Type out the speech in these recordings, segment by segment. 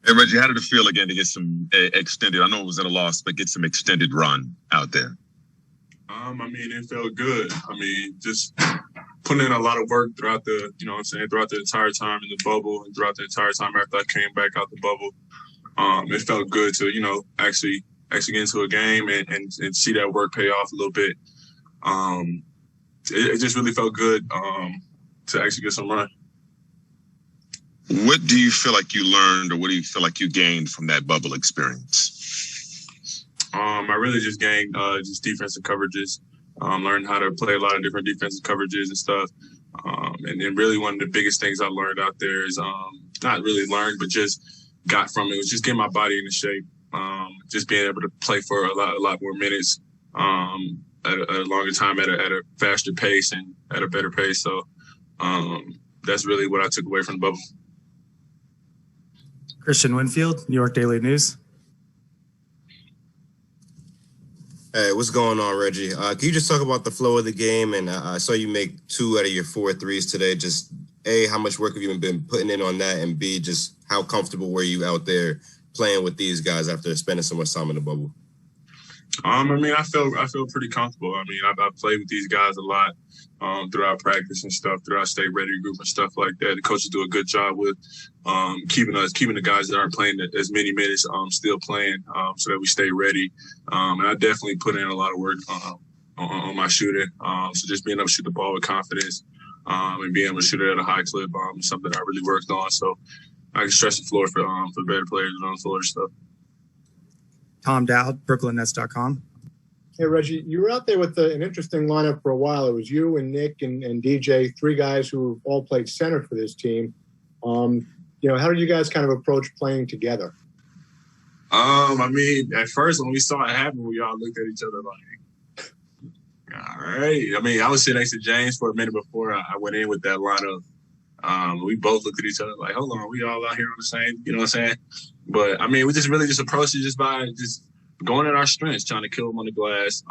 Hey, Reggie, how did it feel again to get some extended? I know it was at a loss, but get some extended run out there. I mean, it felt good. I mean, just putting in a lot of work throughout the, throughout the entire time in the bubble and throughout the entire time after I came back out the bubble. It felt good to, actually get into a game and see that work pay off a little bit. It just really felt good to actually get some run. What do you feel like you learned, or what do you feel like you gained from that bubble experience? I really just gained just defensive coverages, learned how to play a lot of different defensive coverages and stuff. And then really one of the biggest things I learned out there is not really learned, but just got from it was just getting my body into shape, just being able to play for a lot more minutes at a longer time at a faster pace and at a better pace. So that's really what I took away from the bubble. Christian Winfield, New York Daily News. Hey, what's going on, Reggie? Can you just talk about the flow of the game? And I saw you make 2 out of your 4 threes today. Just A, how much work have you been putting in on that? And B, just how comfortable were you out there playing with these guys after spending so much time in the bubble? I mean, I feel pretty comfortable. I mean, I've played with these guys a lot throughout practice and stuff, throughout state ready group and stuff like that. The coaches do a good job with keeping the guys that aren't playing as many minutes still playing so that we stay ready. And I definitely put in a lot of work on my shooting. So just being able to shoot the ball with confidence and being able to shoot it at a high clip is something I really worked on. So I can stretch the floor for better players on the floor and stuff. Tom Dowd, BrooklynNets.com. Hey, Reggie, you were out there with an interesting lineup for a while. It was you and Nick and DJ, 3 guys who all played center for this team. How did you guys kind of approach playing together? I mean, at first when we saw it happen, we all looked at each other like, all right. I mean, I was sitting next to James for a minute before I went in with that lineup. We both looked at each other like, hold on, we all out here on the same, you know what I'm saying? But, I mean, we just really just approached it just by just going at our strengths, trying to kill them on the glass,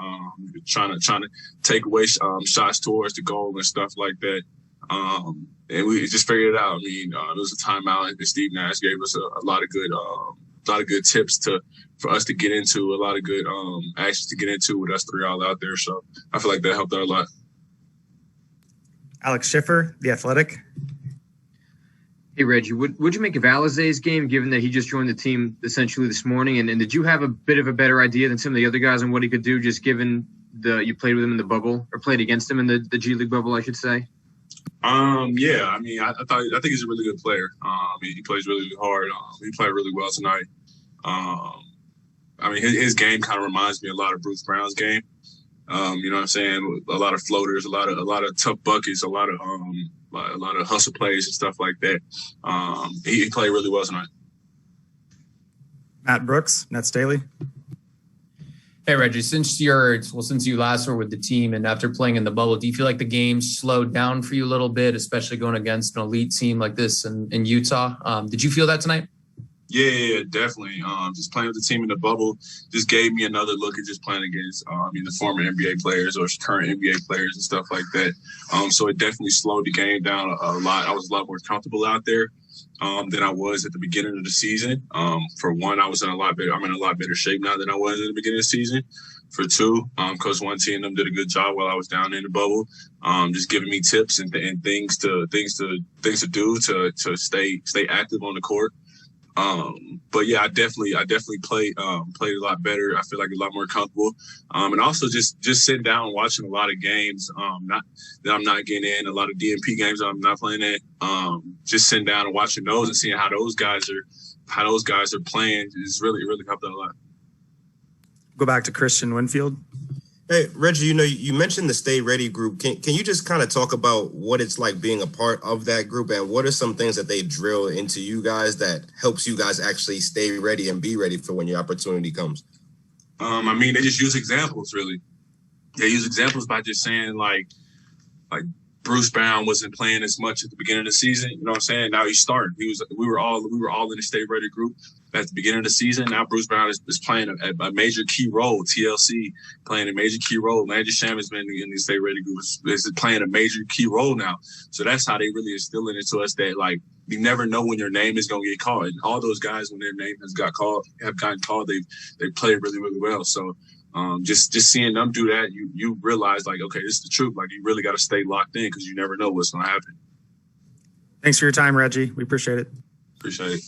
trying to take away shots towards the goal and stuff like that. And we just figured it out. I mean, there was a timeout, and Steve Nash gave us a lot of good tips for us to get into, a lot of good actions to get into with us 3 all out there. So I feel like that helped out a lot. Alex Schiffer, The Athletic. Hey, Reggie, what'd you make of Alizé's game, given that he just joined the team essentially this morning? And did you have a bit of a better idea than some of the other guys on what he could do, just given you played with him in the bubble, or played against him in the G League bubble, I should say? Yeah, I mean, I think he's a really good player. He plays really hard. He played really well tonight. I mean, his game kind of reminds me a lot of Bruce Brown's game. You know what I'm saying? A lot of floaters, a lot of tough buckets, a lot of hustle plays and stuff like that. He played really well tonight. Matt Brooks, Nets Daily. Hey, Reggie, since you last were with the team and after playing in the bubble, do you feel like the game slowed down for you a little bit, especially going against an elite team like this in Utah? Did you feel that tonight? Yeah, definitely. Just playing with the team in the bubble just gave me another look at just playing against the former NBA players or current NBA players and stuff like that. So it definitely slowed the game down a lot. I was a lot more comfortable out there than I was at the beginning of the season. For one, I'm in a lot better shape now than I was at the beginning of the season. For 2, Coach One T and them did a good job while I was down in the bubble, just giving me tips and things to do to stay active on the court. But yeah, I definitely played a lot better. I feel like a lot more comfortable. And also just sitting down and watching a lot of games, not that I'm not getting in, a lot of DNP games I'm not playing in. Just sitting down and watching those and seeing how those guys are playing is really helped out a lot. Go back to Christian Winfield. Hey, Reggie, you mentioned the Stay Ready group. Can you just kind of talk about what it's like being a part of that group, and what are some things that they drill into you guys that helps you guys actually stay ready and be ready for when your opportunity comes? I mean, they just use examples, really. They use examples by just saying like Bruce Brown wasn't playing as much at the beginning of the season. You know what I'm saying? Now he's starting. We were all in the state ready group at the beginning of the season. Now Bruce Brown is playing a major key role. TLC playing a major key role. Landry Sham has been in the state ready group. Is playing a major key role now. So that's how they really instilling it to us that, like, you never know when your name is going to get called. And all those guys, when their name have gotten called, they played really, really well. So just seeing them do that, you realize, like, okay, this is the truth. Like, you really got to stay locked in because you never know what's going to happen. Thanks for your time, Reggie. We appreciate it. Appreciate it.